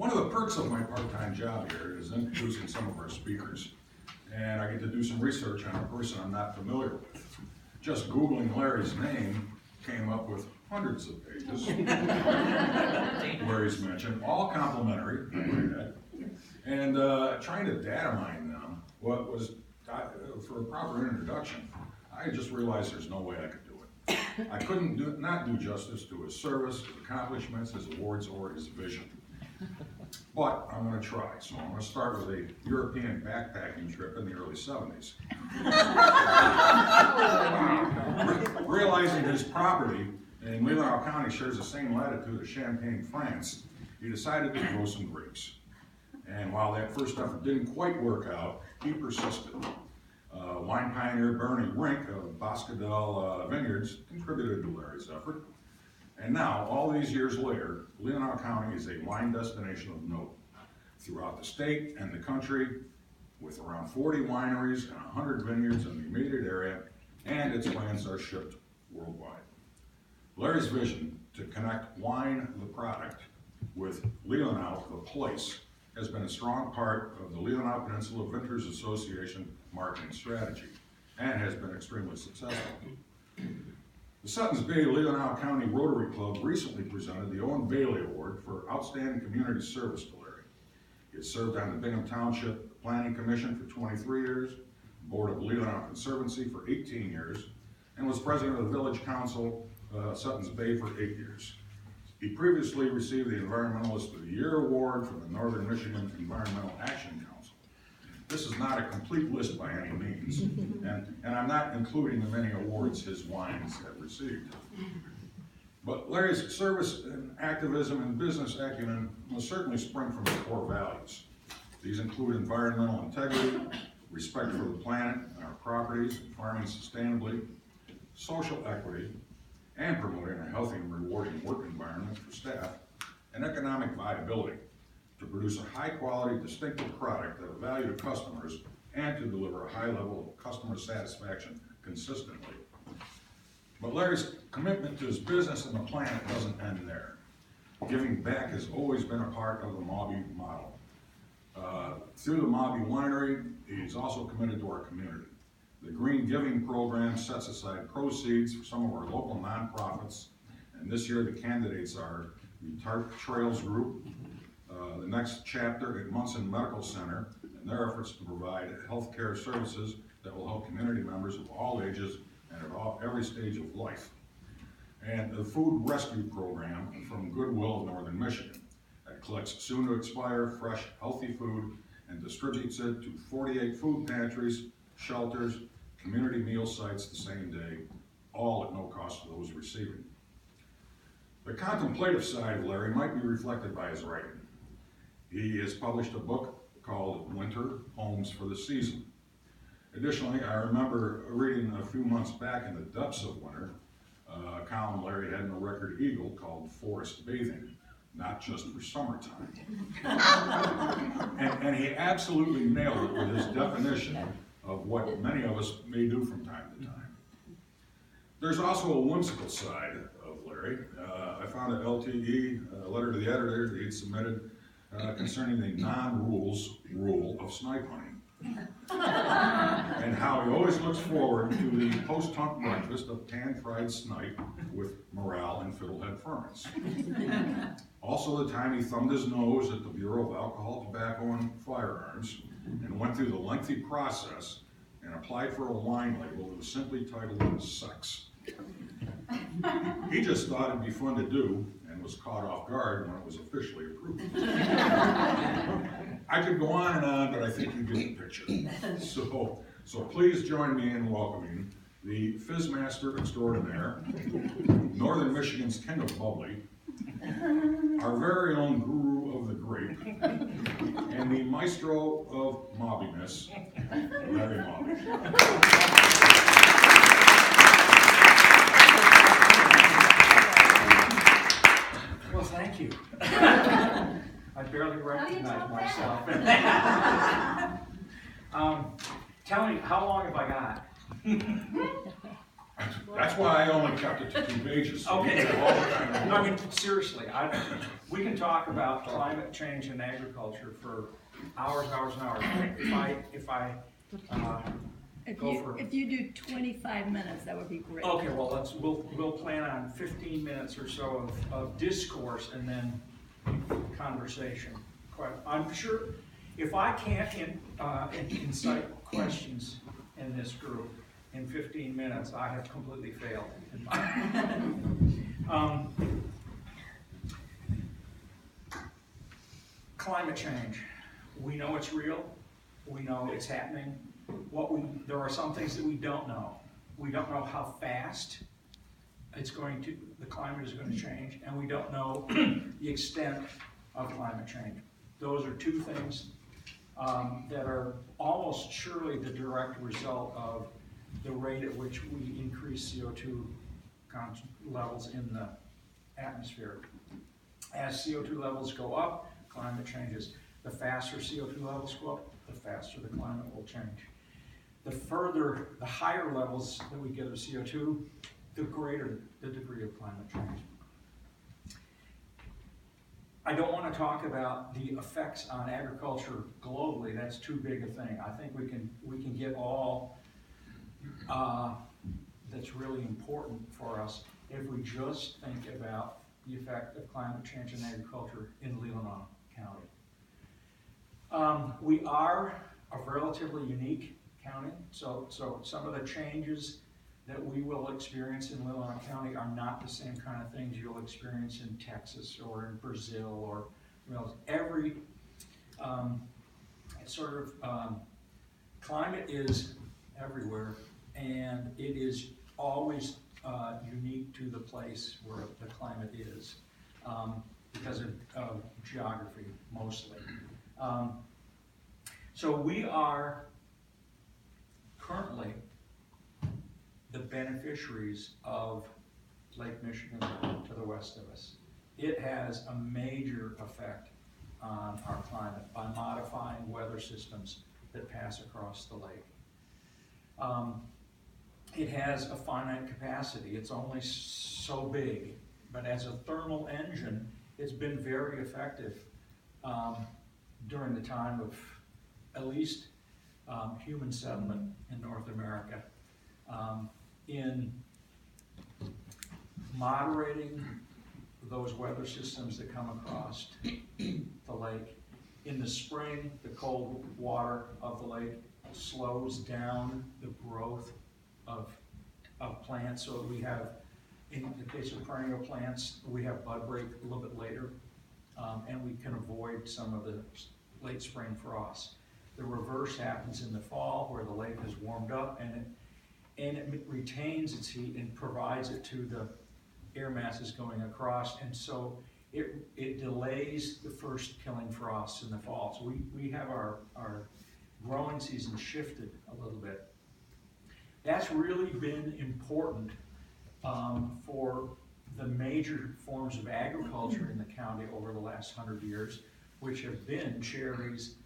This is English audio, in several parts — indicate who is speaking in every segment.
Speaker 1: One of the perks of my part-time job here is introducing some of our speakers. And I get to do some research on a person I'm not familiar with. Just Googling Larry's name came up with hundreds of pages where he's mentioned, all complimentary, and trying to data mine them, what was, for a proper introduction, I just realized there's no way I could do it. I couldn't not do justice to his service, his accomplishments, his awards, or his vision. But I'm going to try. So I'm going to start with a European backpacking trip in the early 70s. Realizing his property in Leelanau County shares the same latitude as Champagne, France, he decided to grow some grapes. And while that first effort didn't quite work out, he persisted. Wine pioneer Bernie Rink of Boscadell Vineyards contributed to Larry's effort. And now, all these years later, Leelanau County is a wine destination of note throughout the state and the country, with around 40 wineries and 100 vineyards in the immediate area, and its wines are shipped worldwide. Larry's vision to connect wine, the product, with Leelanau, the place, has been a strong part of the Leelanau Peninsula Vintners Association marketing strategy, and has been extremely successful. The Suttons Bay Leelanau County Rotary Club recently presented the Owen Bailey Award for Outstanding Community Service to Larry. He has served on the Bingham Township Planning Commission for 23 years, Board of Leelanau Conservancy for 18 years, and was president of the Village Council, Suttons Bay, for 8 years. He previously received the Environmentalist of the Year Award from the Northern Michigan Environmental Action Council. This is not a complete list by any means, and I'm not including the many awards his wines have received. But Larry's service and activism and business acumen must certainly spring from his core values. These include environmental integrity, respect for the planet and our properties, farming sustainably, social equity, and promoting a healthy and rewarding work environment for staff, and economic viability, to produce a high-quality, distinctive product at a value to customers and to deliver a high level of customer satisfaction consistently. But Larry's commitment to his business and the planet doesn't end there. Giving back has always been a part of the Mawby model. Through the Mawby Winery, he's also committed to our community. The Green Giving Program sets aside proceeds for some of our local nonprofits, and this year the candidates are the Tart Trails Group, the next chapter at Munson Medical Center, and their efforts to provide healthcare services that will help community members of all ages and at every stage of life. And the Food Rescue Program from Goodwill of Northern Michigan that collects soon to expire fresh, healthy food and distributes it to 48 food pantries, shelters, community meal sites the same day, all at no cost to those receiving. The contemplative side of Larry might be reflected by his writing. He has published a book called Winter Homes for the Season. Additionally, I remember reading a few months back in the depths of winter, a column Larry had in the Record Eagle called Forest Bathing, not just for summertime. and he absolutely nailed it with his definition of what many of us may do from time to time. There's also a whimsical side of Larry. I found an LTE, a letter to the editor that he'd submitted concerning the non-rules rule of snipe hunting. And how he always looks forward to the post-hunt breakfast of pan fried snipe with morale and fiddlehead ferns. Also the time he thumbed his nose at the Bureau of Alcohol, Tobacco, and Firearms and went through the lengthy process and applied for a wine label that was simply titled Sex. He just thought it'd be fun to do and was caught off guard when it was officially approved. I could go on, but I think you get the picture. So please join me in welcoming the Fizzmaster extraordinaire, Northern Michigan's King of Bubbly, our very own guru of the grape, and the maestro of mobbiness, Larry Mawby.
Speaker 2: Well, thank you. I barely recognize myself. Tell me, how long have I got?
Speaker 1: That's why I only kept it to 2 pages. So you
Speaker 2: Okay.
Speaker 1: have all the time in the
Speaker 2: I
Speaker 1: world.
Speaker 2: mean, seriously, we can talk about climate change and agriculture for hours and hours and hours. If I go for.
Speaker 3: If you do 25 minutes, that would be great.
Speaker 2: Okay, well, we'll plan on 15 minutes or so of discourse and then conversation. I'm sure, if I can't incite questions in this group in 15 minutes, I have completely failed. Climate change. We know it's real. We know it's happening. There are some things that we don't know. We don't know how fast the climate is going to change, and we don't know the extent of climate change. Those are two things that are almost surely the direct result of the rate at which we increase CO2 levels in the atmosphere. As CO2 levels go up, climate changes. The faster CO2 levels go up, the faster the climate will change. The higher levels that we get of CO2, the greater the degree of climate change. I don't want to talk about the effects on agriculture globally. That's too big a thing. I think we can get all that's really important for us if we just think about the effect of climate change in agriculture in Leelanau County. We are a relatively unique county, so some of the changes that we will experience in Leelanau County are not the same kind of things you'll experience in Texas or in Brazil or every climate is everywhere, and it is always unique to the place where the climate is because of geography mostly. So we are currently the beneficiaries of Lake Michigan to the west of us. It has a major effect on our climate by modifying weather systems that pass across the lake. It has a finite capacity. It's only so big, but as a thermal engine, it's been very effective during the time of at least human settlement in North America. In moderating those weather systems that come across the lake. In the spring, the cold water of the lake slows down the growth of plants. So we have, in the case of perennial plants, we have bud break a little bit later, and we can avoid some of the late spring frosts. The reverse happens in the fall, where the lake has warmed up and it retains its heat and provides it to the air masses going across, and so it delays the first killing frosts in the fall. So we have our growing season shifted a little bit. That's really been important for the major forms of agriculture in the county over the last 100 years, which have been cherries,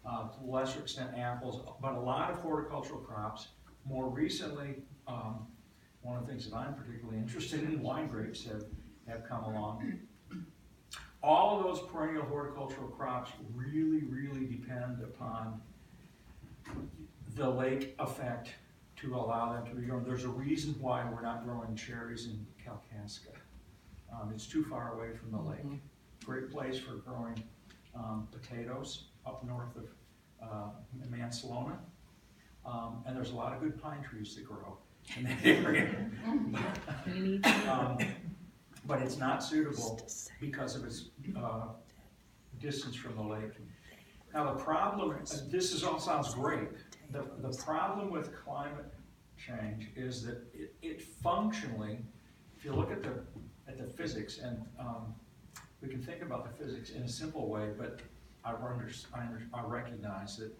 Speaker 2: to a lesser extent apples, but a lot of horticultural crops. More recently, one of the things that I'm particularly interested in, wine grapes have come along. All of those perennial horticultural crops really, really depend upon the lake effect to allow them to be grown. There's a reason why we're not growing cherries in Kalkaska. It's too far away from the lake. Great place for growing potatoes up north of Mansalona. And there's a lot of good pine trees that grow in that area. But it's not suitable because of its distance from the lake. Now the problem, this all sounds great. The problem with climate change is that it functionally, if you look at the physics, and we can think about the physics in a simple way, but I recognize that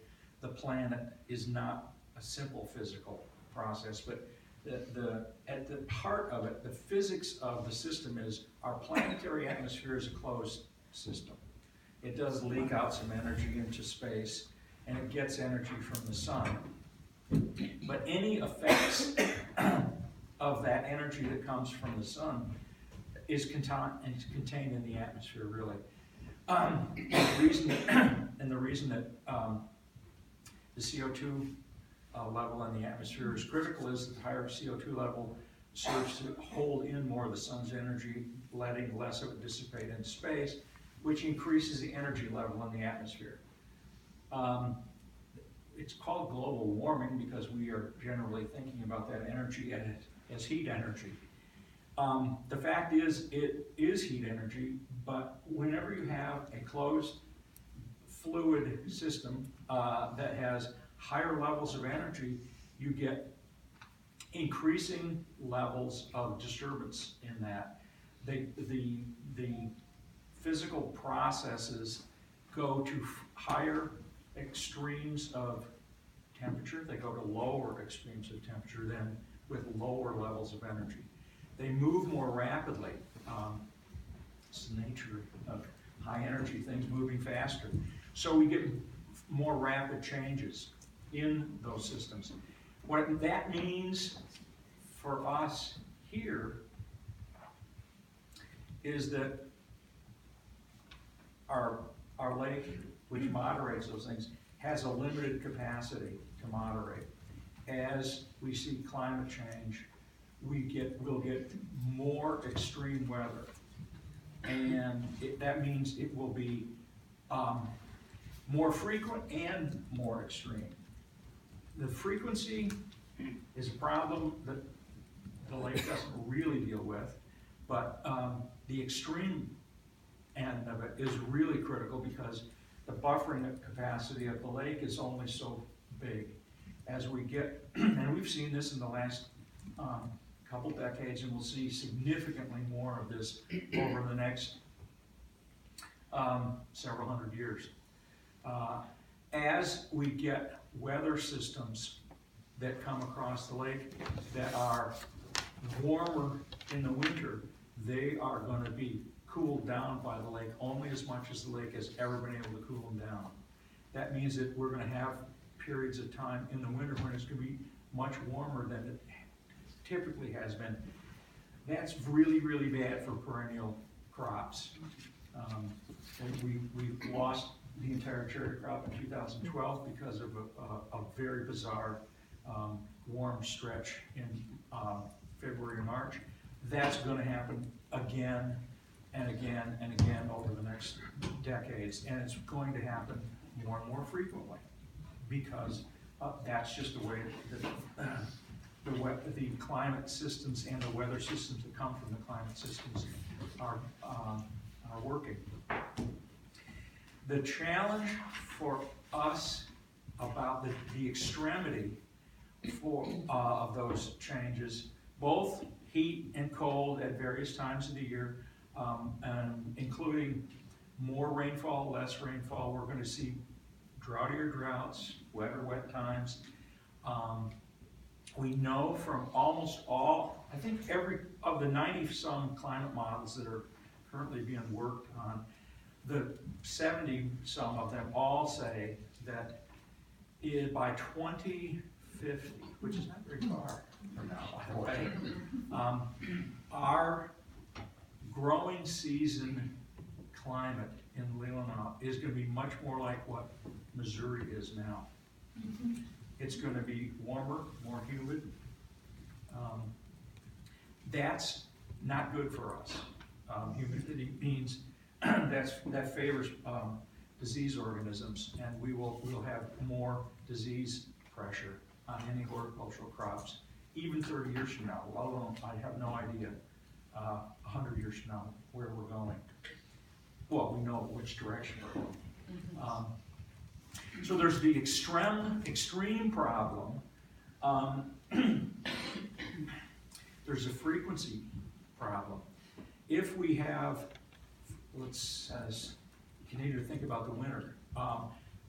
Speaker 2: the planet is not a simple physical process, but at the heart of it, the physics of the system is our planetary atmosphere is a closed system. It does leak out some energy into space, and it gets energy from the sun. But any effects of that energy that comes from the sun is contained in the atmosphere, really. And the reason that the CO2 level in the atmosphere is critical is that the higher CO2 level serves to hold in more of the sun's energy, letting less of it dissipate into space, which increases the energy level in the atmosphere. It's called global warming because we are generally thinking about that energy as heat energy. The fact is, it is heat energy, but whenever you have a closed fluid system that has higher levels of energy, you get increasing levels of disturbance in that. The physical processes go to higher extremes of temperature, they go to lower extremes of temperature than with lower levels of energy. They move more rapidly. It's the nature of high energy things moving faster. So we get more rapid changes in those systems. What that means for us here is that our lake, which moderates those things, has a limited capacity to moderate. As we see climate change, we'll get more extreme weather. And that means it will be more frequent and more extreme. The frequency is a problem that the lake doesn't really deal with, but the extreme end of it is really critical because the buffering capacity of the lake is only so big. As we get, and we've seen this in the last couple decades, and we'll see significantly more of this over the next several hundred years. As we get weather systems that come across the lake that are warmer in the winter, they are going to be cooled down by the lake only as much as the lake has ever been able to cool them down. That means that we're going to have periods of time in the winter when it's going to be much warmer than it typically has been. That's really, really bad for perennial crops. We lost the entire cherry crop in 2012 because of a very bizarre warm stretch in February and March. That's going to happen again and again and again over the next decades, and it's going to happen more and more frequently because that's just the way that the climate systems and the weather systems that come from the climate systems are working. The challenge for us about the extremity of those changes, both heat and cold at various times of the year, including more rainfall, less rainfall. We're going to see droughtier droughts, wetter wet times. We know from almost all, I think every of the 90-some climate models that are currently being worked on, the 70-some of them all say that by 2050, which is not very far from now, by the way, our growing season climate in Leelanau is going to be much more like what Missouri is now. It's going to be warmer, more humid. That's not good for us. Humidity means that favors disease organisms, and we'll have more disease pressure on any horticultural crops, even 30 years from now, let alone, I have no idea, 100 years from now, where we're going. Well, we know which direction we're going. So there's the extreme problem. There's a frequency problem. If we have, let's continue to think about the winter.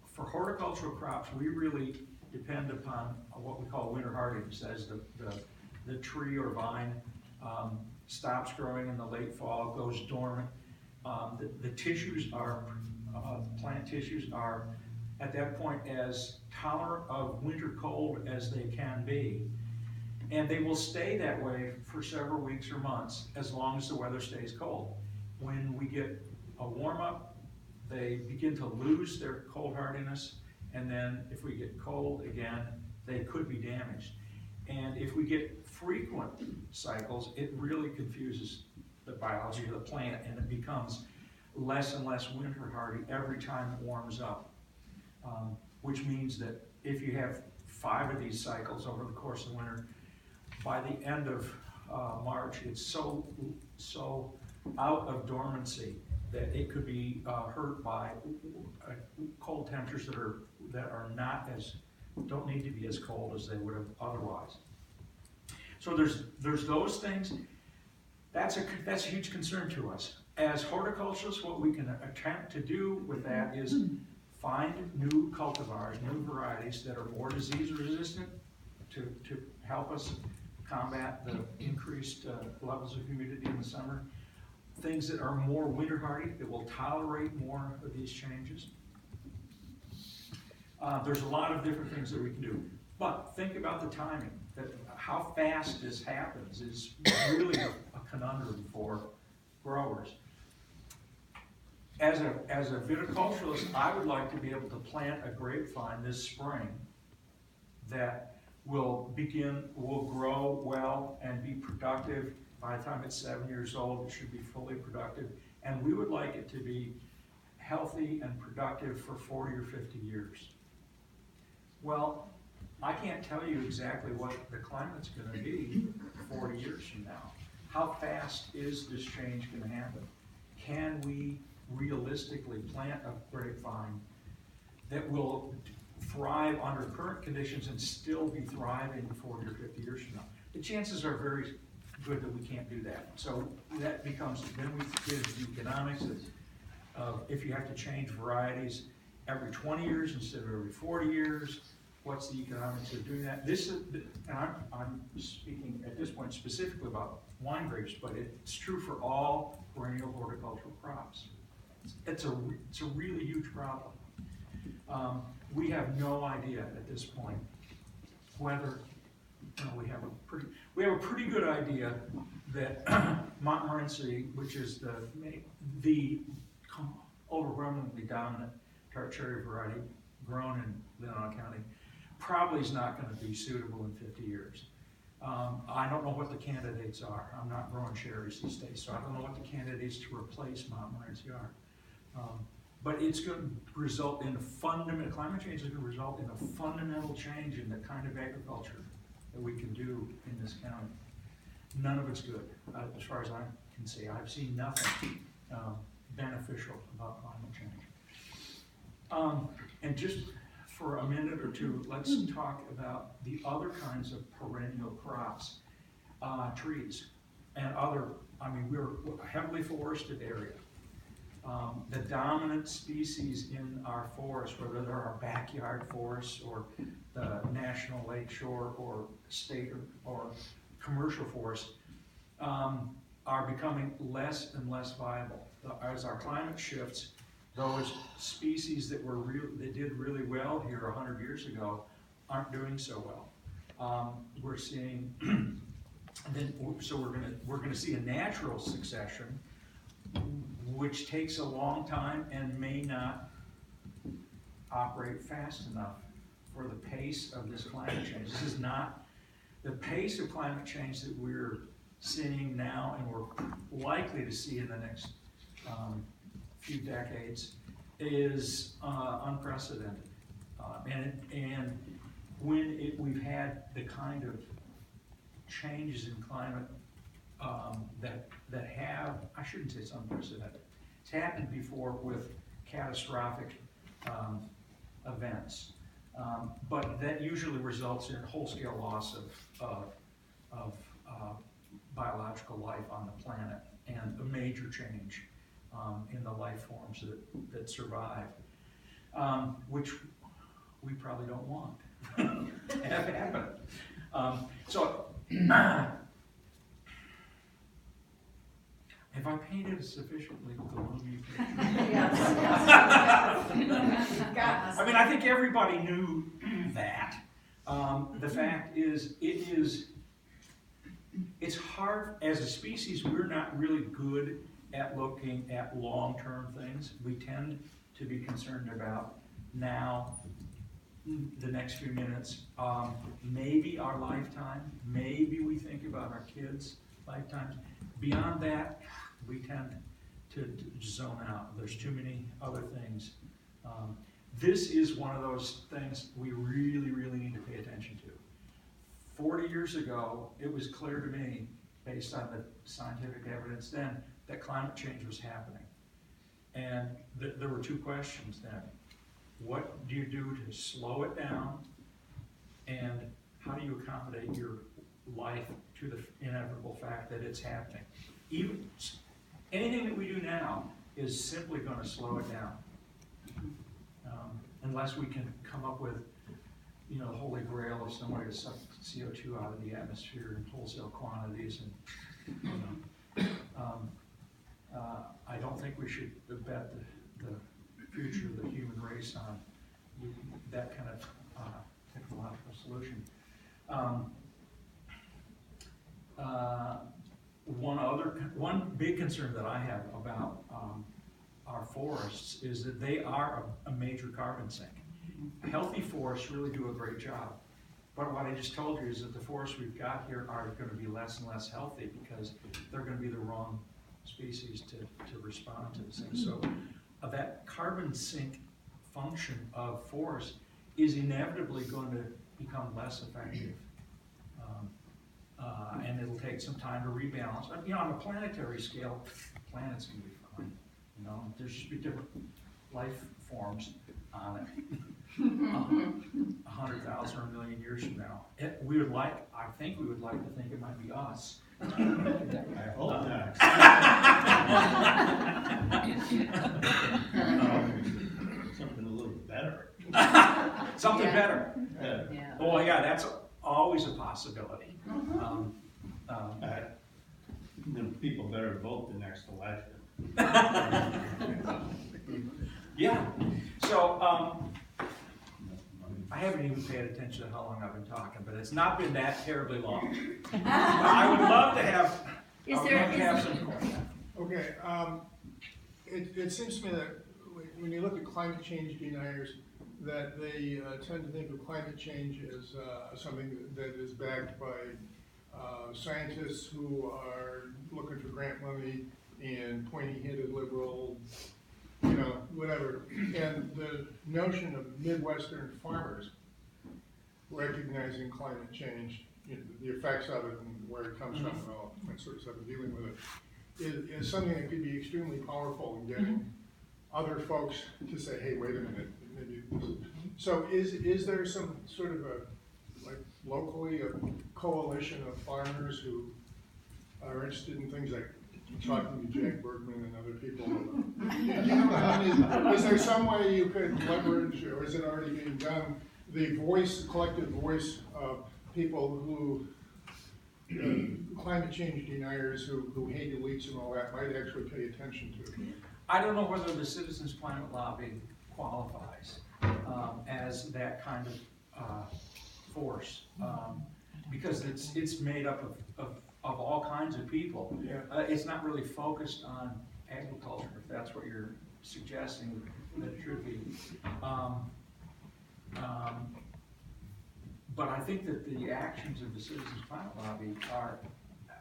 Speaker 2: For horticultural crops, we really depend upon what we call winter hardiness, as the tree or vine stops growing in the late fall, goes dormant. The tissues are, plant tissues are at that point as tolerant of winter cold as they can be. And they will stay that way for several weeks or months as long as the weather stays cold. When we get a warm up, they begin to lose their cold hardiness, and then if we get cold again, they could be damaged. And if we get frequent cycles, it really confuses the biology of the plant, and it becomes less and less winter hardy every time it warms up. Which means that if you have 5 of these cycles over the course of the winter, by the end of March, it's so out of dormancy that it could be hurt by cold temperatures that are not as, don't need to be as cold as they would have otherwise. So there's those things. That's a huge concern to us. As horticulturists, what we can attempt to do with that is find new cultivars, new varieties that are more disease resistant to help us combat the increased levels of humidity in the summer. Things that are more winter hardy, that will tolerate more of these changes. There's a lot of different things that we can do. But think about the timing. That how fast this happens is really a conundrum for growers. As a viticulturalist, I would like to be able to plant a grapevine this spring that will grow well and be productive. By the time it's 7 years old, it should be fully productive. And we would like it to be healthy and productive for 40 or 50 years. Well, I can't tell you exactly what the climate's going to be 40 years from now. How fast is this change going to happen? Can we realistically plant a grapevine that will thrive under current conditions and still be thriving 40 or 50 years from now? The chances are very good that we can't do that. So that becomes, then we get into the economics of if you have to change varieties every 20 years instead of every 40 years, what's the economics of doing that? This is, and I'm speaking at this point specifically about wine grapes, but it's true for all perennial horticultural crops. It's a really huge problem. We have no idea at this point whether we have a pretty good idea that Montmorency, which is the overwhelmingly dominant tart cherry variety grown in Leelanau County, probably is not going to be suitable in 50 years. I don't know what the candidates are. I'm not growing cherries these days, so I don't know what the candidates to replace Montmorency are. But it's going to result in climate change is going to result in a fundamental change in the kind of agriculture that we can do in this county. None of it's good, as far as I can see. I've seen nothing beneficial about climate change. And just for a minute or two, let's talk about the other kinds of perennial crops, trees, and other, we're a heavily forested area. The dominant species in our forests, whether they're our backyard forests or the national lakeshore or state or commercial forests, are becoming less and less viable. As our climate shifts, those species that did really well here 100 years ago aren't doing so well. We're seeing, we're going to see a natural succession, which takes a long time and may not operate fast enough for the pace of this climate change. This is not the pace of climate change that we're seeing now and we're likely to see in the next few decades is unprecedented. And when we've had the kind of changes in climate that have, I shouldn't say it's unprecedented, it's happened before with catastrophic events, but that usually results in whole-scale loss of biological life on the planet and a major change in the life forms that survive, which we probably don't want to have happen. Have I painted a sufficiently gloomy picture?
Speaker 3: Yes.
Speaker 2: I think everybody knew that. The fact is, it is it's hard, as a species, we're not really good at looking at long-term things. We tend to be concerned about now, the next few minutes, maybe our lifetime, maybe we think about our kids' lifetimes. Beyond that, we tend to zone out. There's too many other things. This is one of those things we really, really need to pay attention to. 40 years ago, it was clear to me, based on the scientific evidence then, that climate change was happening. And there were two questions then. What do you do to slow it down? And how do you accommodate your life to the inevitable fact that it's happening? Even anything that we do now is simply going to slow it down. Unless we can come up with, the holy grail of some way to suck CO2 out of the atmosphere in wholesale quantities, and I don't think we should bet the future of the human race on that kind of technological solution. One big concern that I have about our forests is that they are a major carbon sink. Healthy forests really do a great job. But what I just told you is that the forests we've got here are going to be less and less healthy because they're going to be the wrong species to respond to this thing. So that carbon sink function of forests is inevitably going to become less effective. And it'll take some time to rebalance. On a planetary scale, planets can be fine. There's just be different life forms on it. 100,000 or a million years from now. I think we would like to think it might be us.
Speaker 4: I hope not. Something a little better.
Speaker 2: Something better.
Speaker 4: Yeah.
Speaker 2: Oh yeah, that's always a possibility.
Speaker 4: People better vote the next election.
Speaker 2: Yeah. So I haven't even paid attention to how long I've been talking, but it's not been that terribly long. I would love to have. Some questions.
Speaker 5: Okay. It seems to me that when you look at climate change deniers, that they tend to think of climate change as something that is backed by scientists who are looking for grant money and pointy-headed liberal, whatever. And the notion of Midwestern farmers recognizing climate change, the effects of it and where it comes from and all that sort of stuff and dealing with it, is something that could be extremely powerful in getting other folks to say, hey, wait a minute, maybe this is. So is there some sort of locally a coalition of farmers who are interested in things like talking to Jack Bergman and other people? Is there some way you could leverage, or is it already being done, the collective voice of people who, climate change deniers who hate elites and all that, might actually pay attention to?
Speaker 2: I don't know whether the Citizens Climate Lobby qualifies as that kind of force, because it's made up of all kinds of people.
Speaker 5: Yeah.
Speaker 2: It's not really focused on agriculture, if that's what you're suggesting that it should be. But I think that the actions of the Citizens Climate Lobby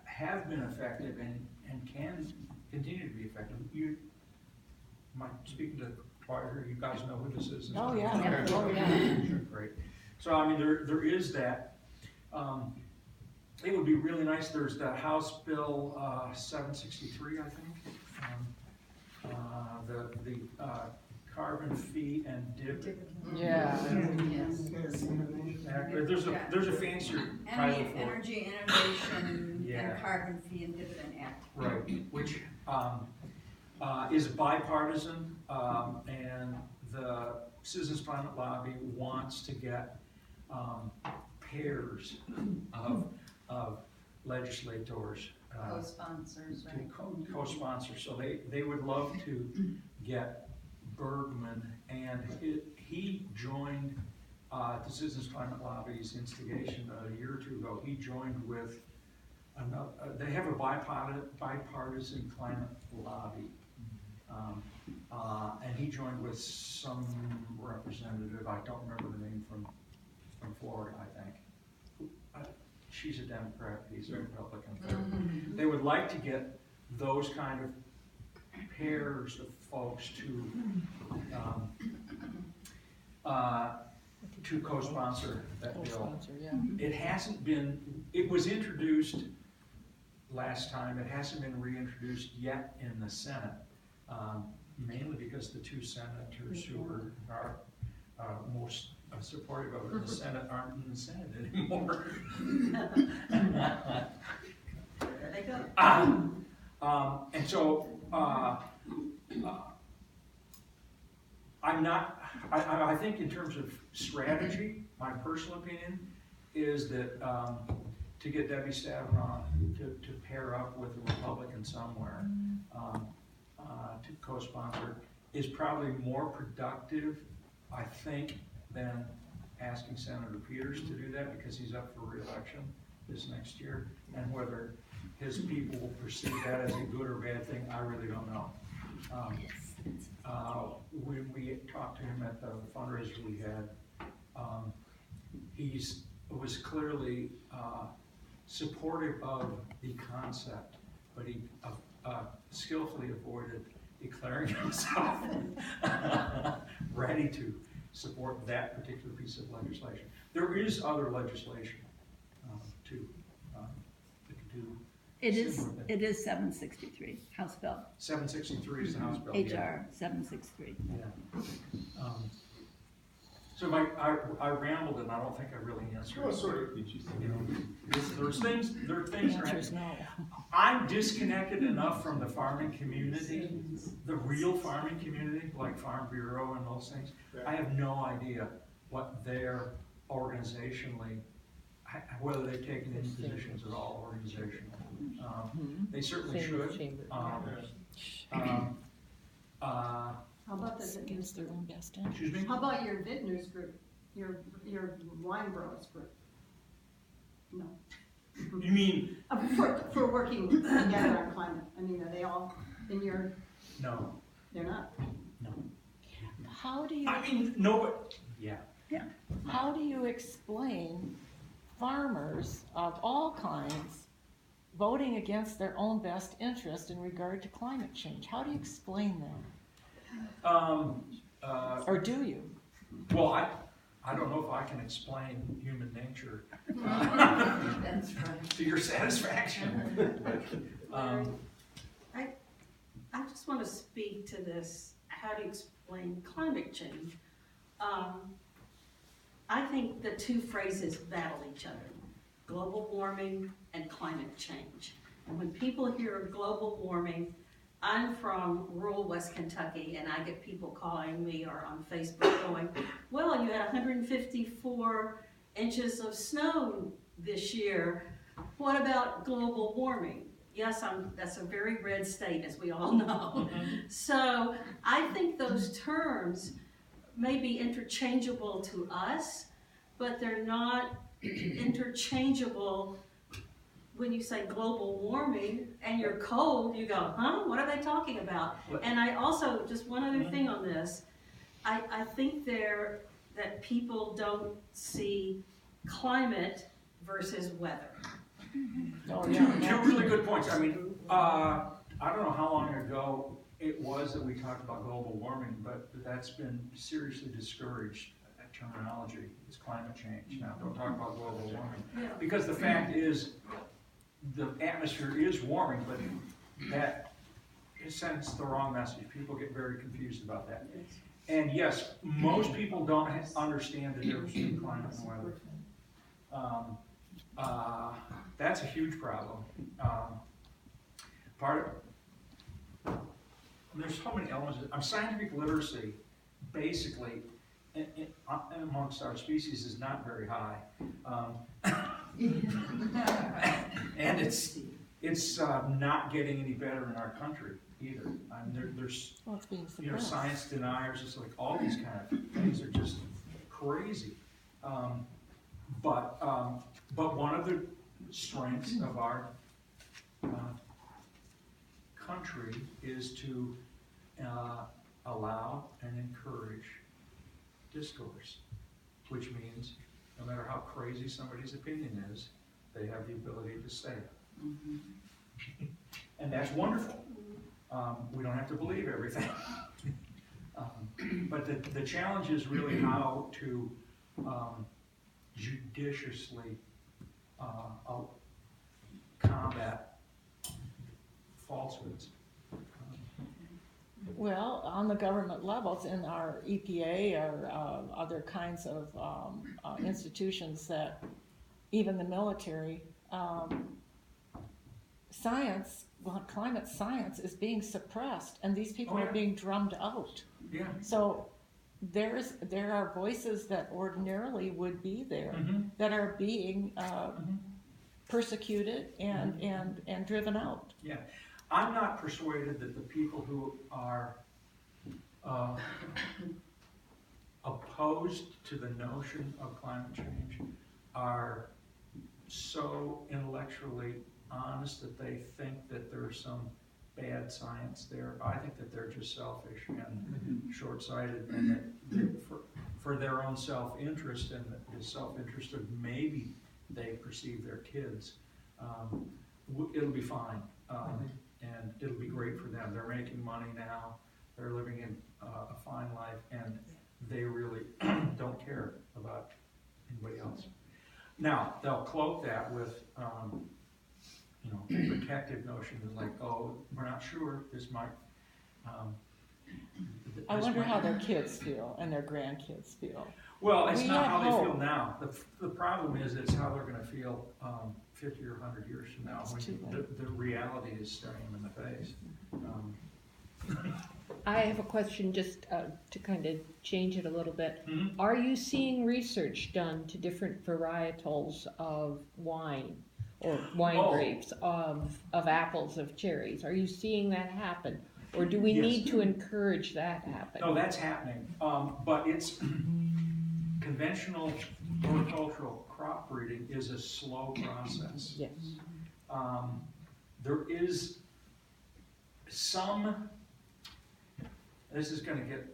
Speaker 2: have been effective and can continue to be effective. Speaking to the choir, you guys know who the Citizens Climate Lobby.
Speaker 3: Oh yeah.
Speaker 2: Great. So I mean, there is that. It would be really nice. There's that House Bill 763, I think. The carbon fee and dividend.
Speaker 6: Yeah.
Speaker 2: There's a fancier title for it.
Speaker 3: Energy Innovation
Speaker 2: Yeah.
Speaker 3: and Carbon Fee and Dividend Act.
Speaker 2: Right, which is bipartisan, and the Citizens Climate Lobby wants to get pairs of legislators.
Speaker 3: Co-sponsors, right?
Speaker 2: Co-sponsors, so they would love to get Bergman, and he joined the Citizens Climate Lobby's instigation a year or two ago. He joined with they have a bipartisan climate lobby. And he joined with some representative, I don't remember the name, from Florida, I think. She's a Democrat, he's a Republican. They would like to get those kind of pairs of folks to co-sponsor that bill. It hasn't been, it was introduced last time, it hasn't been reintroduced yet in the Senate, mainly because the two senators who are most supportive of it in the Senate aren't in the Senate anymore.
Speaker 3: There they go.
Speaker 2: And so, I think in terms of strategy, my personal opinion is that to get Debbie Stabenow to pair up with a Republican somewhere to co-sponsor is probably more productive, I think, than asking Senator Peters to do that, because he's up for re-election this next year. And whether his people will perceive that as a good or bad thing, I really don't know. When we talked to him at the fundraiser we had, he was clearly supportive of the concept, but he skillfully avoided declaring himself ready to support that particular piece of legislation. There is other legislation too that could do.
Speaker 6: It is 763, House Bill.
Speaker 2: 763 is the House bill. Yeah.
Speaker 6: HR 763.
Speaker 2: Yeah. So I rambled and I don't think I really answered.
Speaker 5: Oh, sort of.
Speaker 2: You know, there are things.
Speaker 6: The answer is no.
Speaker 2: I'm disconnected enough from the farming community, the real farming community, like Farm Bureau and those things. I have no idea what their organizationally, whether they've taken any positions at all organizationally. They certainly should.
Speaker 3: How about the
Speaker 6: Against their own best
Speaker 2: Excuse me?
Speaker 3: How about your vintners group, your wine growers group? No.
Speaker 2: You mean?
Speaker 3: For working together on climate. I mean, are they all in your?
Speaker 2: No.
Speaker 3: They're not.
Speaker 2: No.
Speaker 6: How do you?
Speaker 2: I mean, no, but yeah.
Speaker 6: Yeah.
Speaker 7: How do you explain farmers of all kinds voting against their own best interest in regard to climate change? How do you explain that? Or do you?
Speaker 2: Well, I don't know if I can explain human nature
Speaker 3: That's right.
Speaker 2: to your satisfaction.
Speaker 8: I just want to speak to this, how do you explain climate change? I think the two phrases battle each other, global warming and climate change. And when people hear of global warming, I'm from rural West Kentucky, and I get people calling me or on Facebook going, well, you had 154 inches of snow this year. What about global warming? Yes, that's a very red state, as we all know. So I think those terms may be interchangeable to us, but they're not interchangeable. When you say global warming and you're cold, you go, huh? What are they talking about? And I also, just one other thing on this, I think that people don't see climate versus weather.
Speaker 7: Oh,
Speaker 2: Two really good points. I mean, I don't know how long ago it was that we talked about global warming, but that's been seriously discouraged. That terminology is climate change. Now, don't talk about global warming.
Speaker 8: Yeah.
Speaker 2: Because the fact is, the atmosphere is warming, but that sends the wrong message. People get very confused about that. And yes, most people don't understand the difference between climate and weather. That's a huge problem. There's so many elements. Scientific literacy, basically, amongst our species is not very high. And it's not getting any better in our country either. I mean, there's
Speaker 7: Well, it's being suppressed.
Speaker 2: science deniers, it's like all these kind of things are just crazy. But one of the strengths of our country is to allow and encourage discourse, which means no matter how crazy somebody's opinion is, they have the ability to say it. And that's wonderful. We don't have to believe everything. But the challenge is really how to judiciously combat falsehoods.
Speaker 7: Well, on the government levels, in our EPA or other kinds of institutions that, even the military, science, well, climate science is being suppressed, and these people
Speaker 2: Oh, yeah.
Speaker 7: are being drummed out.
Speaker 2: Yeah.
Speaker 7: So there are voices that ordinarily would be there
Speaker 2: Mhm.
Speaker 7: that are being persecuted and driven out.
Speaker 2: Yeah. I'm not persuaded that the people who are opposed to the notion of climate change are so intellectually honest that they think that there's some bad science there. I think that they're just selfish and short-sighted, and that for their own self-interest and the self-interest of maybe they perceive their kids, it'll be fine. And it'll be great for them. They're making money now, they're living in a fine life, and they really don't care about anybody else. Now, they'll cloak that with, protective notions like, oh, we're not sure, this might,
Speaker 7: I wonder how their kids feel and their grandkids feel.
Speaker 2: Well, it's
Speaker 7: We
Speaker 2: not
Speaker 7: have
Speaker 2: how they feel
Speaker 7: hope.
Speaker 2: now. The problem is it's how they're gonna feel 50 or 100 years from now,
Speaker 7: It's
Speaker 2: when
Speaker 7: too late.
Speaker 2: the reality is staring them in the face.
Speaker 9: I have a question just to kind of change it a little bit.
Speaker 2: Mhm.
Speaker 9: Are you seeing research done to different varietals of wine or wine
Speaker 2: Oh.
Speaker 9: grapes, of apples, of cherries? Are you seeing that happen? Or do we
Speaker 2: Yes.
Speaker 9: need to encourage that happen?
Speaker 2: No, that's happening, but it's conventional horticultural crop breeding is a slow process.
Speaker 9: Yes.
Speaker 2: There is some, this is gonna get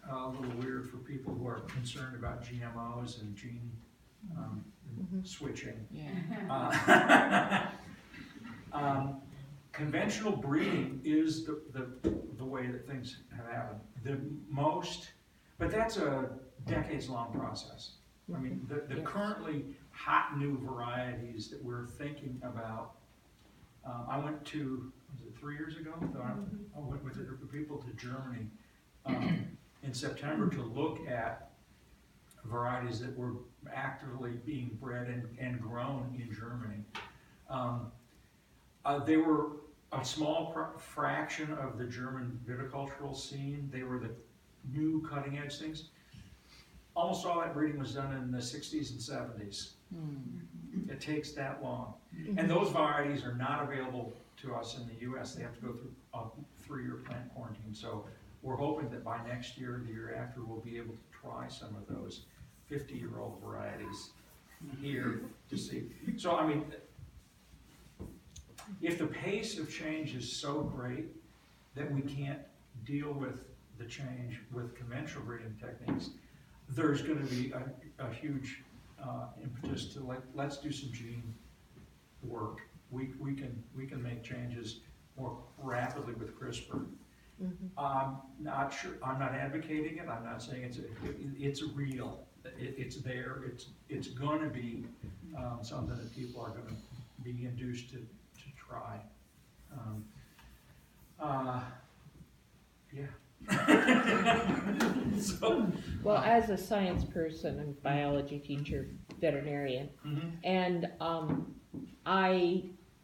Speaker 2: a little weird for people who are concerned about GMOs and gene switching.
Speaker 7: Yeah.
Speaker 2: Conventional breeding is the way that things have happened. But that's a decades-long process. I mean, the
Speaker 9: Yes.
Speaker 2: currently hot new varieties that we're thinking about, I went to, was it 3 years ago? I went with a group of people to Germany in September to look at varieties that were actively being bred and grown in Germany. They were a small fraction of the German viticultural scene. They were the new cutting edge things. Almost all that breeding was done in the 60s and 70s. It takes that long. And those varieties are not available to us in the US. They have to go through a 3-year plant quarantine. So we're hoping that by next year, the year after, we'll be able to try some of those 50-year-old varieties here to see. So, I mean, if the pace of change is so great that we can't deal with the change with conventional breeding techniques, there's going to be a huge impetus to let's do some gene work. We can make changes more rapidly with CRISPR. I'm not sure. I'm not advocating it. I'm not saying it's real. It's there. It's going to be something that people are going to be induced to try. Yeah. So,
Speaker 9: Well, as a science person, I'm a biology teacher, veterinarian, and I'm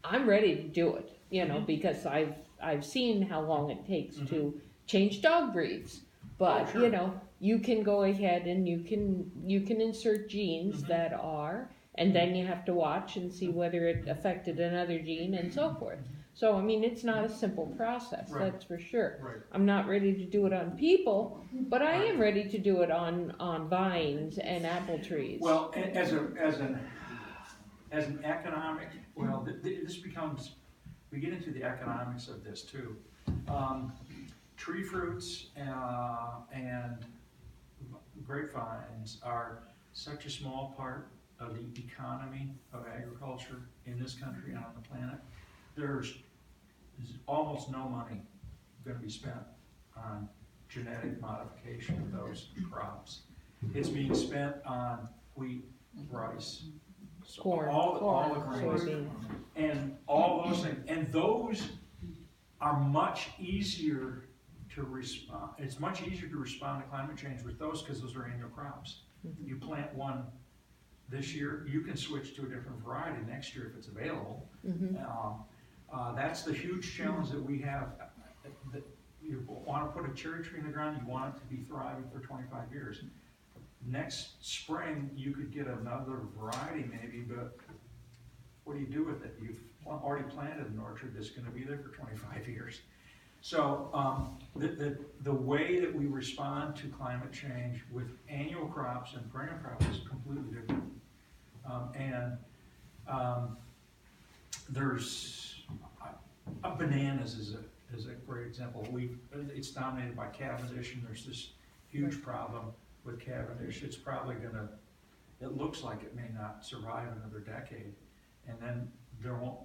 Speaker 9: ready to do it, because I've seen how long it takes to change dog breeds. But
Speaker 2: Oh, sure.
Speaker 9: you can go ahead and you can insert genes that are, and then you have to watch and see whether it affected another gene and so forth. So, I mean, it's not a simple process,
Speaker 2: Right.
Speaker 9: that's for sure.
Speaker 2: Right.
Speaker 9: I'm not ready to do it on people, but I am ready to do it on vines and apple trees.
Speaker 2: Well, as an economic, this becomes we get into the economics of this too. Tree fruits and grapevines are such a small part of the economy of agriculture in this country and on the planet. There's almost no money going to be spent on genetic modification of those crops. It's being spent on wheat, rice, so
Speaker 9: Corn,
Speaker 2: all the grains,
Speaker 9: soybean.
Speaker 2: and all those things. And those are much easier to respond. It's much easier to respond to climate change with those because those are annual crops. You plant one this year, you can switch to a different variety next year if it's available. That's the huge challenge that we have. That you want to put a cherry tree in the ground, you want it to be thriving for 25 years. Next spring, you could get another variety maybe, but what do you do with it? You've already planted an orchard that's going to be there for 25 years. So the way that we respond to climate change with annual crops and perennial crops is completely different. There's bananas is a great example. It's dominated by Cavendish, and there's this huge problem with Cavendish. It's probably it looks like it may not survive another decade, and then there won't,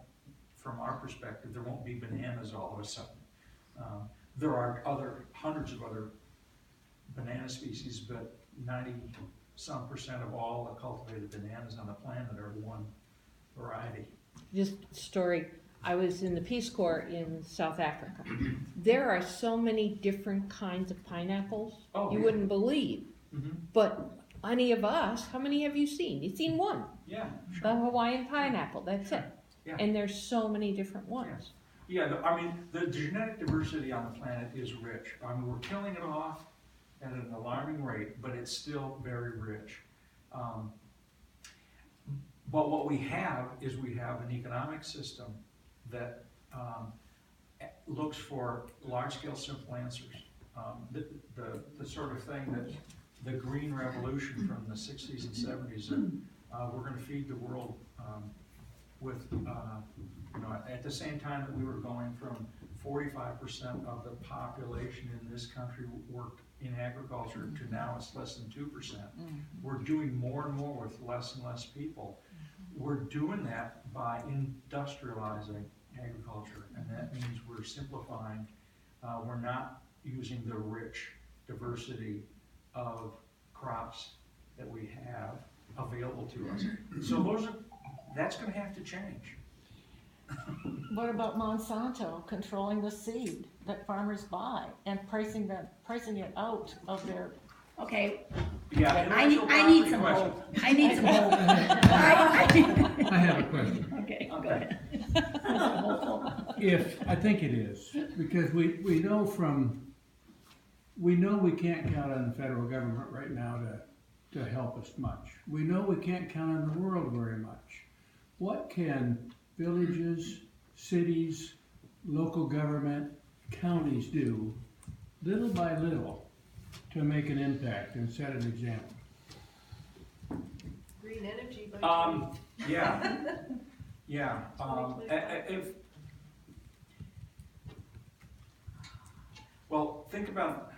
Speaker 2: from our perspective, there won't be bananas all of a sudden. There are hundreds of other banana species, but 90-some% of all the cultivated bananas on the planet are one variety.
Speaker 9: Just a story. I was in the Peace Corps in South Africa. There are so many different kinds of pineapples you wouldn't believe. But any of us, how many have you seen? You've seen one.
Speaker 2: Yeah, sure.
Speaker 9: The Hawaiian pineapple, that's it.
Speaker 2: Yeah.
Speaker 9: And there's so many different ones.
Speaker 2: Yeah, the genetic diversity on the planet is rich. We're killing it off at an alarming rate, but it's still very rich. But what we have is we have an economic system that looks for large-scale simple answers. The sort of thing that the Green Revolution from the 60s and 70s, we're going to feed the world with, at the same time that we were going from 45% of the population in this country worked in agriculture to now it's less than 2%. We're doing more and more with less and less people. We're doing that by industrializing agriculture, and that means we're simplifying. We're not using the rich diversity of crops that we have available to us. So that's going to have to change.
Speaker 7: What about Monsanto controlling the seed that farmers buy and pricing it out of their?
Speaker 6: Okay,
Speaker 2: Yeah,
Speaker 6: I need some
Speaker 2: question.
Speaker 6: hope. I need some hope. All
Speaker 10: I have a question.
Speaker 6: right. Okay, go
Speaker 2: Okay.
Speaker 6: ahead.
Speaker 10: I think it is, because we know we can't count on the federal government right now to help us much. We know we can't count on the world very much. What can villages, cities, local government, counties do, little by little, to make an impact and set an example?
Speaker 3: Green energy.
Speaker 2: Yeah. Think about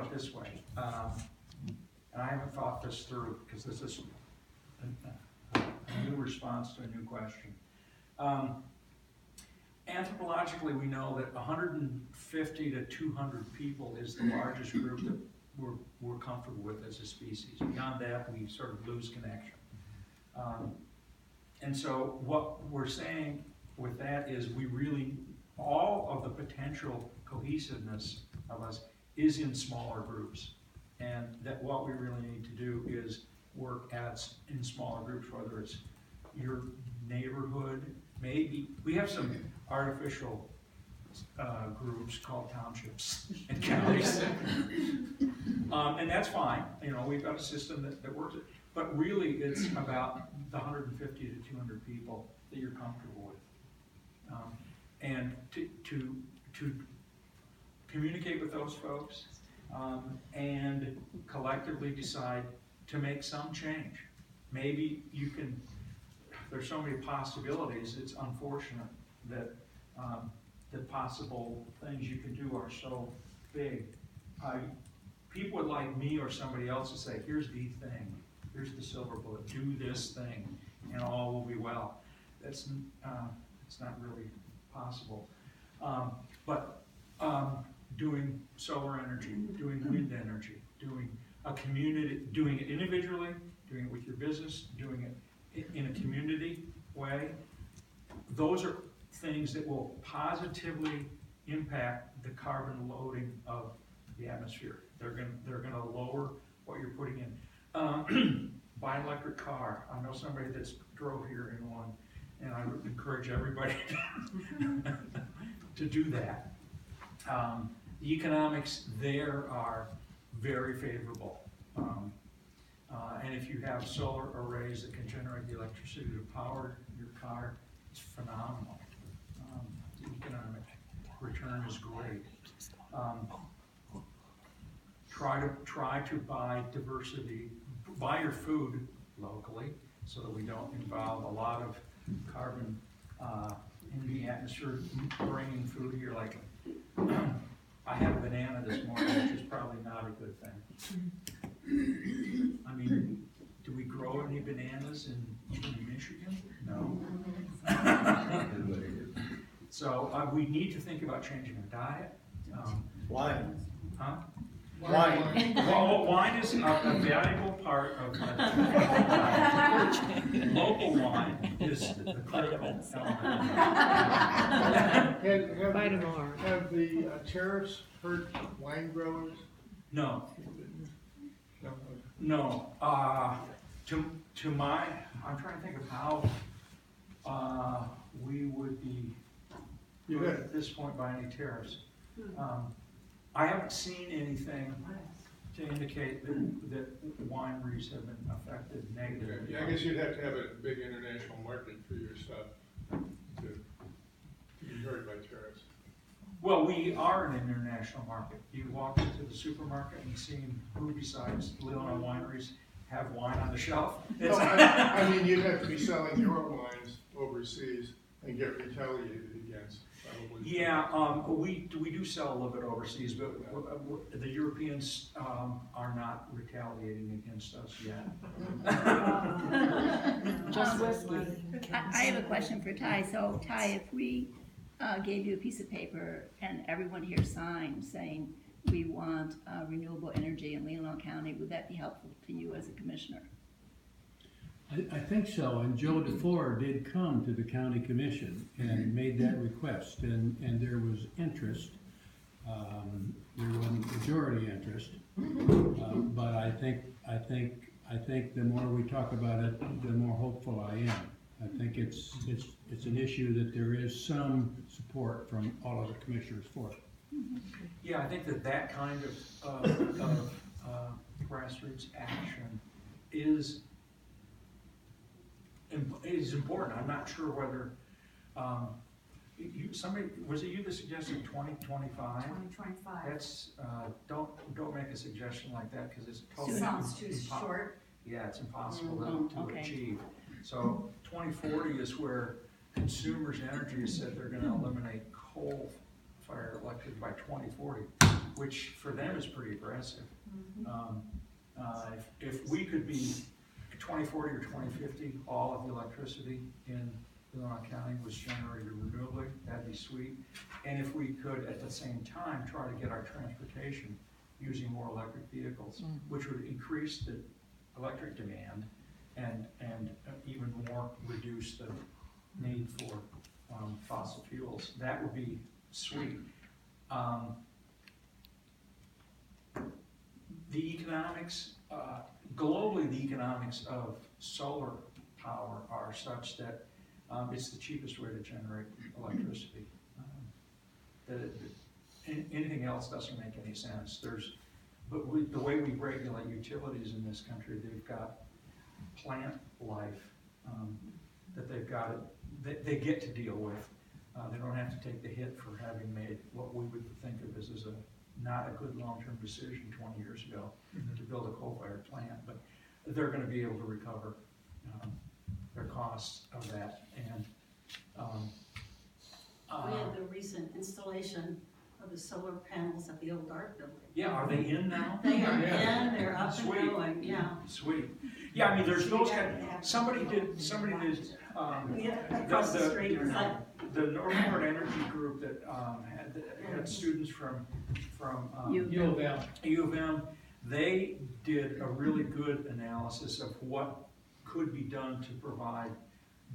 Speaker 2: it this way. And I haven't thought this through because this is a new response to a new question. Anthropologically, we know that 150 to 200 people is the largest group that we're comfortable with as a species. Beyond that, we sort of lose connection. And so what we're saying with that is all of the potential cohesiveness of us is in smaller groups. And that what we really need to do is work in smaller groups, whether it's your neighborhood, maybe. We have some artificial groups called townships and counties. And that's fine. We've got a system that works. But really, it's about the 150 to 200 people that you're comfortable with. And to communicate with those folks and collectively decide to make some change. Maybe there's so many possibilities, it's unfortunate that The possible things you can do are so big. People would like me or somebody else to say, here's the thing, here's the silver bullet, do this thing, and all will be well. That's it's not really possible. But doing solar energy, doing wind energy, doing a community, doing it individually, doing it with your business, doing it in a community way, those are things that will positively impact the carbon loading of the atmosphere. They're gonna lower what you're putting in. Buy an electric car. I know somebody that's drove here in one, and I would encourage everybody to do that. The economics there are very favorable. And if you have solar arrays that can generate the electricity to power your car, it's phenomenal. The economic return is great. Try to buy diversity, buy your food locally, so that we don't involve a lot of carbon in the atmosphere bringing food here. Like, I had a banana this morning, which is probably not a good thing. I mean, do we grow any bananas in Michigan? No. So we need to think about changing our diet.
Speaker 4: Why?
Speaker 2: Huh?
Speaker 4: Why?
Speaker 2: Well, wine is a valuable part of the diet. Local wine is the critical element.
Speaker 5: Have the tariffs hurt wine growers?
Speaker 2: No,
Speaker 5: No.
Speaker 2: no. To my, I'm trying to think of how we would be
Speaker 5: You had
Speaker 2: at this point by any tariffs. I haven't seen anything to indicate that wineries have been affected negatively.
Speaker 5: Yeah, I guess you'd have to have a big international market for your stuff to be hurt by tariffs.
Speaker 2: Well, we are an international market. You walk into the supermarket and see who besides Leelanau wineries have wine on the shelf.
Speaker 5: No, I mean, you'd have to be selling your wines overseas and get retaliated against, probably.
Speaker 2: Yeah, we do sell a little bit overseas, but the Europeans are not retaliating against us yet.
Speaker 7: Just whiskey.
Speaker 6: I have a question for Ty. So Ty, if we gave you a piece of paper and everyone here signed saying we want renewable energy in Leelanau County, would that be helpful to you as a commissioner?
Speaker 10: I think so, and Joe DeFore did come to the county commission and made that request, and there was interest. There wasn't majority interest, but I think the more we talk about it, the more hopeful I am. I think it's an issue that there is some support from all of the commissioners for it.
Speaker 2: Yeah, I think that kind of grassroots action is important. I'm not sure whether somebody, was it you that suggested 2025?
Speaker 3: 2025.
Speaker 2: That's don't make a suggestion like that, because it's totally
Speaker 3: Sounds too short.
Speaker 2: Yeah, it's impossible to
Speaker 6: okay.
Speaker 2: achieve. So 2040 is where Consumers Energy has said they're going to eliminate coal-fired electric by 2040, which for them is pretty aggressive. If we could be 2040 or 2050, all of the electricity in Leelanau County was generated renewably, that'd be sweet. And if we could, at the same time, try to get our transportation using more electric vehicles, which would increase the electric demand and even more reduce the need for fossil fuels, that would be sweet. The economics, globally, the economics of solar power are such that it's the cheapest way to generate electricity. Anything else doesn't make any sense. The way we regulate utilities in this country, they've got plant life that they get to deal with. They don't have to take the hit for having made what we would think of as not a good long-term decision 20 years ago to build a coal-fired plant, but they're going to be able to recover their costs of that. And
Speaker 8: We had the recent installation of the solar panels at the old art building.
Speaker 2: Yeah, are they in now?
Speaker 8: They are
Speaker 2: Yeah.
Speaker 8: in, they're up and
Speaker 2: Sweet.
Speaker 8: going, yeah.
Speaker 2: Sweet. Yeah, I mean, there's those kind, somebody did,
Speaker 8: Yeah, across the street, it's like,
Speaker 2: the Northern Energy Group that, had students from,
Speaker 5: U of M.
Speaker 2: U of M, they did a really good analysis of what could be done to provide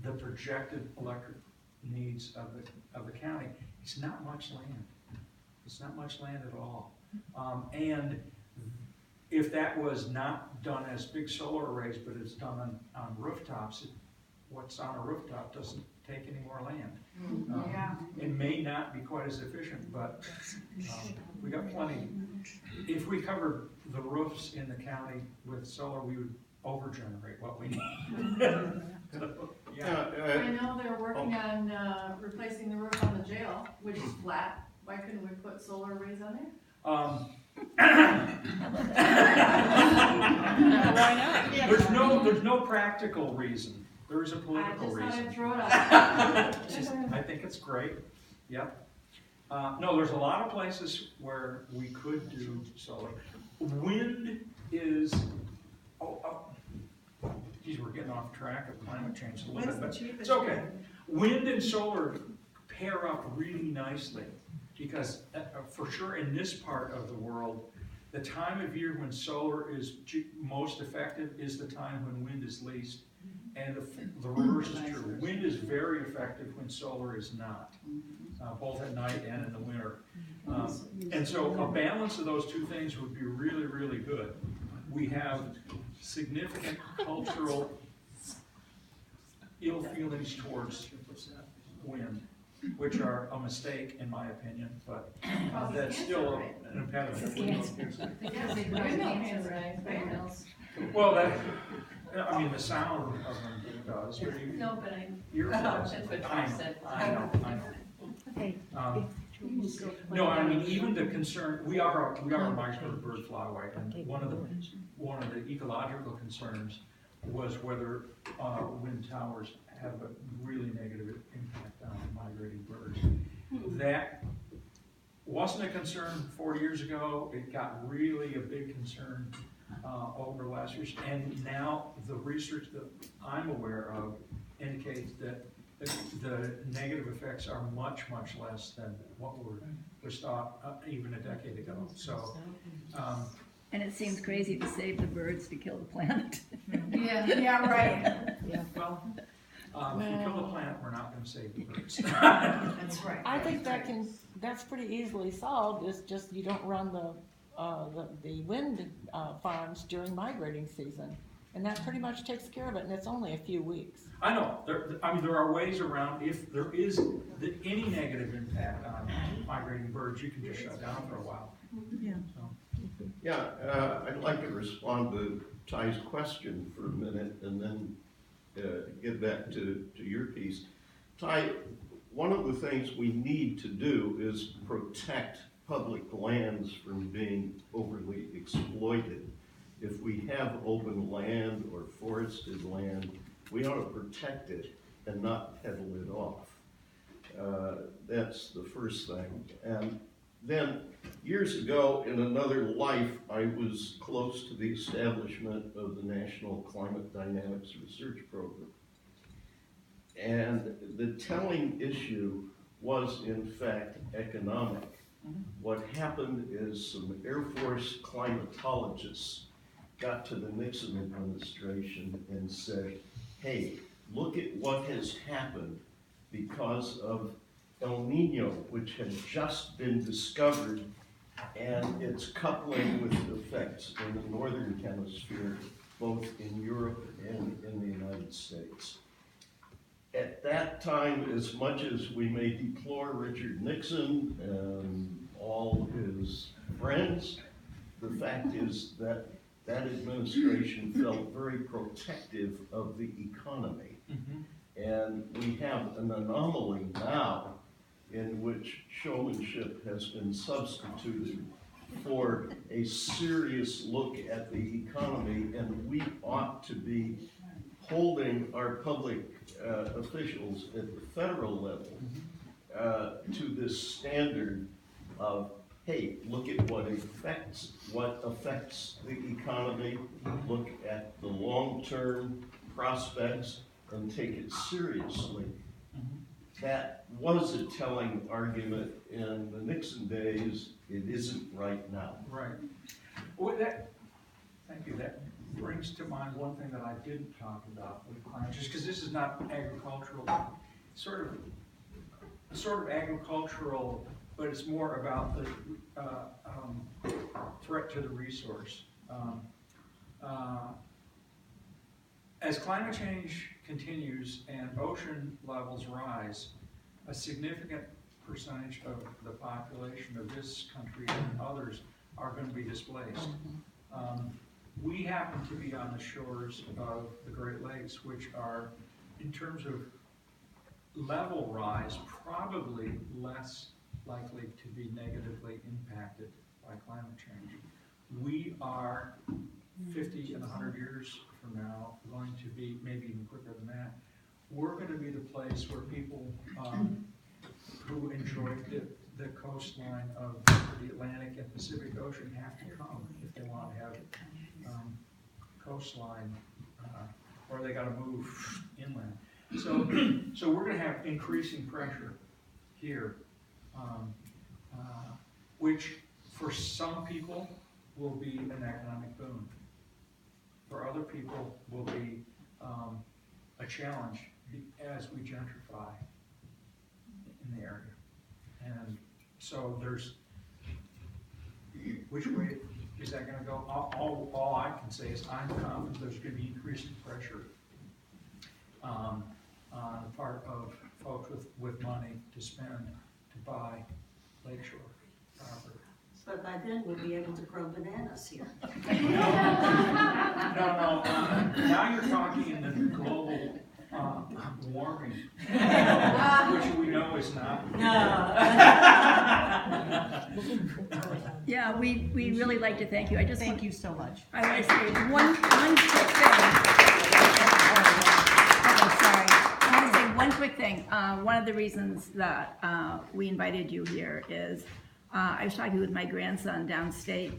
Speaker 2: the projected electric needs of the county. It's not much land. It's not much land at all. And if that was not done as big solar arrays, but it's done on rooftops, what's on a rooftop doesn't take any more land.
Speaker 3: Yeah.
Speaker 2: It may not be quite as efficient, but we got plenty. If we covered the roofs in the county with solar, we would overgenerate what we need. Yeah.
Speaker 11: I know they're working on replacing the roof on the jail, which is flat. Why couldn't we put solar arrays on there?
Speaker 9: Why not?
Speaker 2: There's no practical reason. There is a political
Speaker 11: I just thought
Speaker 2: reason.
Speaker 11: I'd throw it out.
Speaker 2: I think it's great. Yep. No, there's a lot of places where we could do solar. Wind is, geez, we're getting off track of climate change a little bit, but it's okay. Wind and solar pair up really nicely because for sure in this part of the world, the time of year when solar is most effective is the time when wind is least. And the reverse is true. Wind is very effective when solar is not, both at night and in the winter. And so a balance of those two things would be really, really good. We have significant cultural ill feelings towards wind, which are a mistake in my opinion, but that's still an impediment. Well, I mean, the sound of them does, but you,
Speaker 11: No, but I.
Speaker 2: you're, I know.
Speaker 6: Okay.
Speaker 2: No, I mean, even the concern, we are a migratory bird flyway, and one of the ecological concerns was whether wind towers have a really negative impact on migrating birds. That wasn't a concern 4 years ago. It got really a big concern over the last years, and now the research that I'm aware of indicates that the negative effects are much, much less than what was thought even a decade ago. So,
Speaker 6: And it seems crazy to save the birds to kill the planet.
Speaker 3: Yeah, right.
Speaker 2: well, if we kill the planet, we're not going to save the birds.
Speaker 3: That's right.
Speaker 7: I think that's pretty easily solved, it's just you don't run the wind farms during migrating season. And that pretty much takes care of it, and it's only a few weeks.
Speaker 2: I know. There are ways around. If there is any negative impact on migrating birds, you can just shut down for a while.
Speaker 6: Yeah.
Speaker 2: So.
Speaker 12: Yeah, I'd like to respond to Ty's question for a minute and then get back to your piece. Ty, one of the things we need to do is protect public lands from being overly exploited. If we have open land or forested land, we ought to protect it and not peddle it off. That's the first thing. And then years ago, in another life, I was close to the establishment of the National Climate Dynamics Research Program. And the telling issue was, in fact, economic. What happened is some Air Force climatologists got to the Nixon administration and said, hey, look at what has happened because of El Nino, which had just been discovered, and it's coupling with effects in the northern hemisphere, both in Europe and in the United States. At that time, as much as we may deplore Richard Nixon and all his friends, the fact is that that administration felt very protective of the economy. And we have an anomaly now in which showmanship has been substituted for a serious look at the economy, and we ought to be holding our public officials at the federal level to this standard of, hey, look at what affects the economy, look at the long-term prospects, and take it seriously. That was a telling argument in the Nixon days. It isn't right now.
Speaker 2: Right. Well, thank you. That brings to mind one thing that I didn't talk about with climate change, because this is not agricultural, sort of agricultural, but it's more about the threat to the resource. As climate change continues and ocean levels rise, a significant percentage of the population of this country and others are going to be displaced. We happen to be on the shores of the Great Lakes, which are, in terms of level rise, probably less likely to be negatively impacted by climate change. We are 50 and 100 years from now going to be, maybe even quicker than that, we're going to be the place where people who enjoy the coastline of the Atlantic and Pacific Ocean have to come if they want to have coastline, or they got to move inland. So we're going to have increasing pressure here, which for some people will be an economic boon. For other people will be a challenge as we gentrify in the area. And so there's, which way is that going to go? All I can say is I'm confident there's going to be increasing pressure on the part of folks with money to spend to buy lakeshore property.
Speaker 8: But by then we'll be able to grow bananas here.
Speaker 2: No, now you're talking in the global warming, which we know is not.
Speaker 6: Yeah, we really like to thank you.
Speaker 7: Thank you so much.
Speaker 6: I want to say one quick thing. Oh, sorry. I want to say one quick thing. One of the reasons that we invited you here is I was talking with my grandson downstate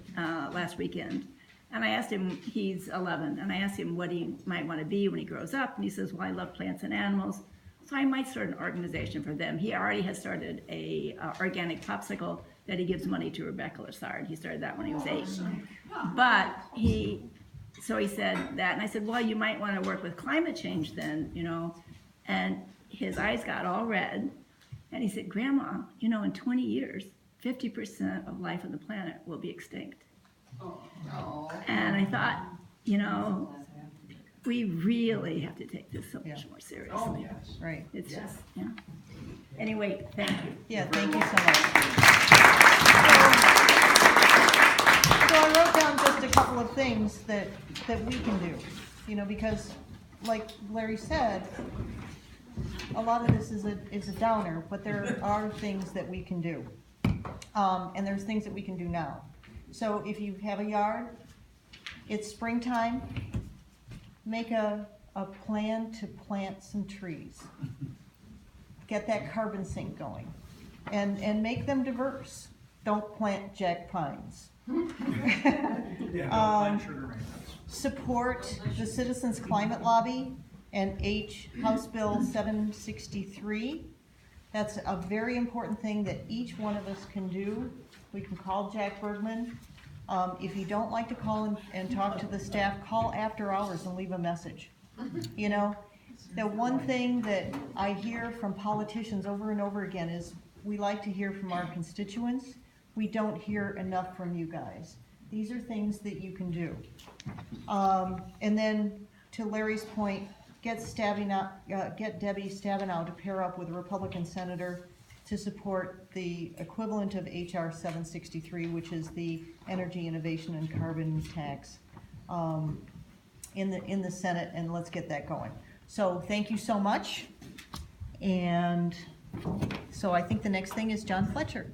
Speaker 6: last weekend, and I asked him, he's 11, and I asked him what he might want to be when he grows up, and he says, well, I love plants and animals, so I might start an organization for them. He already has started a organic popsicle that he gives money to Rebecca Lassard. He started that when he was 8. But so he said that, and I said, well, you might want to work with climate change then, you know, and his eyes got all red, and he said, Grandma, you know, in 20 years, 50% of life on the planet will be extinct.
Speaker 7: Oh.
Speaker 6: And I thought, you know, we really have to take this so much more seriously.
Speaker 2: Oh, yes.
Speaker 7: Right.
Speaker 6: It's just, yeah. Anyway, thank you.
Speaker 7: Yeah, thank you so much. So I wrote down just a couple of things that we can do, you know, because like Larry said, a lot of this is a downer, but there are things that we can do. And there's things that we can do now. So if you have a yard, it's springtime, make a plan to plant some trees. Get that carbon sink going. And make them diverse. Don't plant jack pines. Support the Citizens Climate Lobby and House Bill 763. That's a very important thing that each one of us can do. We can call Jack Bergman. If you don't like to call and talk to the staff, call after hours and leave a message. You know, the one thing that I hear from politicians over and over again is we like to hear from our constituents. We don't hear enough from you guys. These are things that you can do. And then to Larry's point, get Debbie Stabenow to pair up with a Republican senator to support the equivalent of HR 763, which is the energy innovation and carbon tax in the Senate, and let's get that going. So thank you so much. And so I think the next thing is John Fletcher.